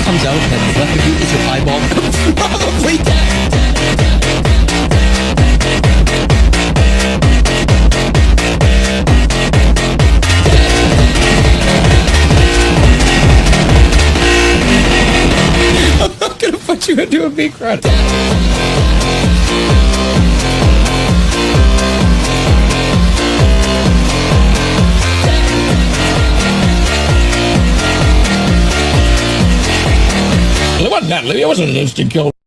comes out that the left of you is your eyeball, probably I'm not gonna put you into a big crowd. It wasn't that, Libby. It wasn't an instant kill.